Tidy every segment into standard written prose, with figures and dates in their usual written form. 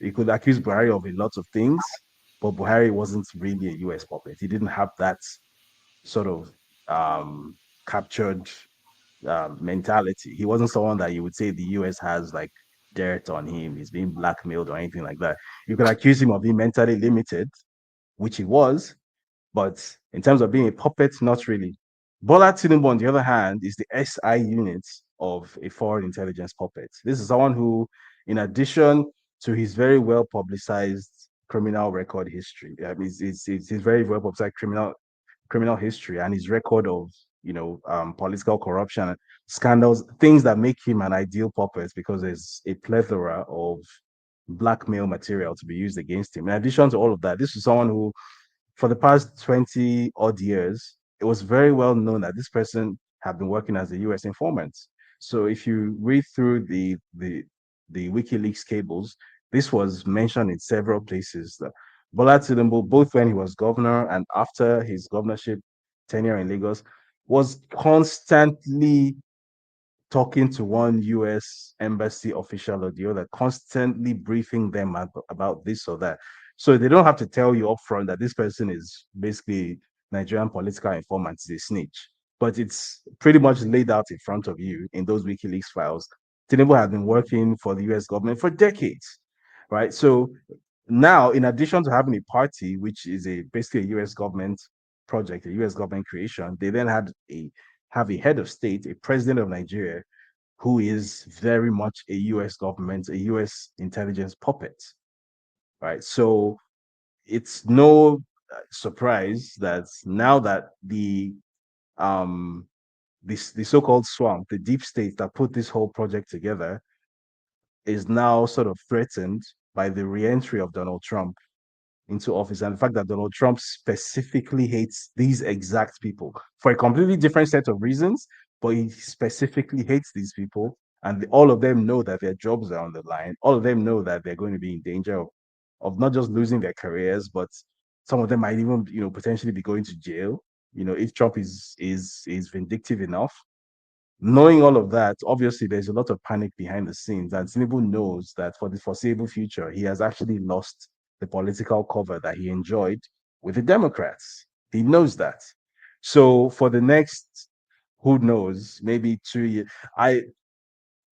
You could accuse Buhari of a lot of things, but Buhari wasn't really a US puppet. He didn't have that sort of captured mentality. He wasn't someone that you would say the US has like dirt on him. He's being blackmailed or anything like that. You could accuse him of being mentally limited, which he was, but in terms of being a puppet, not really. Bola Tinubu, on the other hand, is the SI unit of a foreign intelligence puppet. This is someone who, in addition to his very well publicized criminal record history, it's his very well publicized criminal history and his record of political corruption scandals, things that make him an ideal puppet because there's a plethora of blackmail material to be used against him. In addition to all of that, this is someone who, for the past 20 odd years, it was very well known that this person had been working as a US informant. So if you read through the WikiLeaks cables, this was mentioned in several places. That Bola Tinubu, both when he was governor and after his governorship tenure in Lagos, was constantly talking to one US embassy official or the other, constantly briefing them about this or that. So they don't have to tell you upfront that this person is basically Nigerian political informant, is a snitch. But it's pretty much laid out in front of you in those WikiLeaks files. Tinubu has been working for the US government for decades, right? So now, in addition to having a party, which is basically a US government project, a US government creation, they then have a head of state, a president of Nigeria, who is very much a US government, a US intelligence puppet, right? So it's no surprise that now that um the so-called swamp, the deep state that put this whole project together, is now sort of threatened by the re-entry of Donald Trump into office and the fact that Donald Trump specifically hates these exact people for a completely different set of reasons, but he specifically hates these people. And all of them know that their jobs are on the line. All of them know that they're going to be in danger of not just losing their careers, but some of them might even, potentially be going to jail. If Trump is vindictive enough. Knowing all of that, obviously there's a lot of panic behind the scenes, and Tinubu knows that for the foreseeable future, he has actually lost the political cover that he enjoyed with the Democrats. He knows that. So for the next, who knows, maybe 2 years, I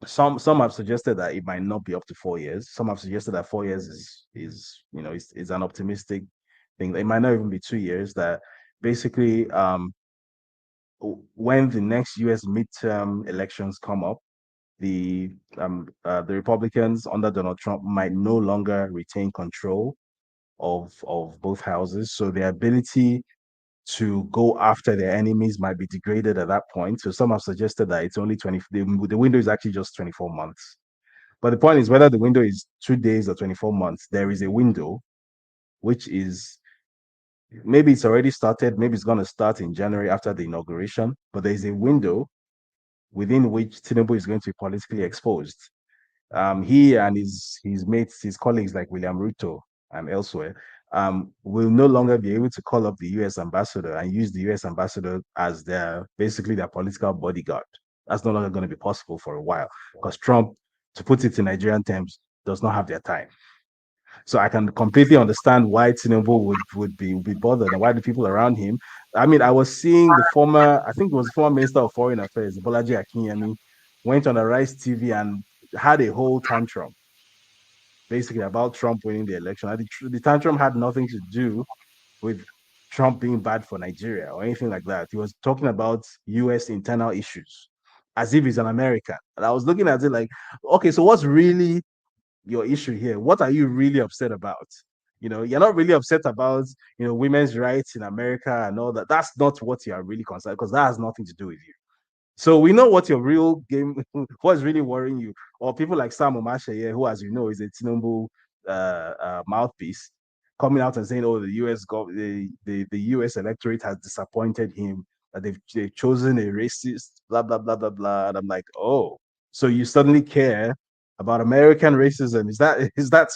some have suggested that it might not be up to 4 years. Some have suggested that 4 years is an optimistic thing. It might not even be 2 years. That basically, when the next U.S. midterm elections come up, the Republicans under Donald Trump might no longer retain control of both houses, so their ability to go after their enemies might be degraded at that point. So some have suggested that it's only 20. The window is actually just 24 months. But the point is whether the window is 2 days or 24 months, there is a window which is maybe it's already started, maybe it's going to start in January after the inauguration, but there is a window within which Tinubu is going to be politically exposed. He and his mates, his colleagues like William Ruto and elsewhere, will no longer be able to call up the U.S. ambassador and use the U.S. ambassador as basically their political bodyguard. That's no longer going to be possible for a while because Trump, to put it in Nigerian terms, does not have their time. So I can completely understand why Tinubu would be bothered and why the people around him. I mean, I was seeing I think it was the former Minister of Foreign Affairs, Bolaji Akinyemi, went on a Rice TV and had a whole tantrum, basically about Trump winning the election. And the tantrum had nothing to do with Trump being bad for Nigeria or anything like that. He was talking about U.S. internal issues as if he's an American. And I was looking at it like, okay, so what's really your issue here? What are you really upset about? You're not really upset about, women's rights in America and all that. That's not what you are really concerned because that has nothing to do with you. So we know what your real game, what's really worrying you, or people like Sam Omashe, who, as you know, is a Tinubu mouthpiece, coming out and saying, "Oh, the U.S. electorate has disappointed him. That they've chosen a racist, blah blah blah blah blah." And I'm like, oh, so you suddenly care about American racism? Is that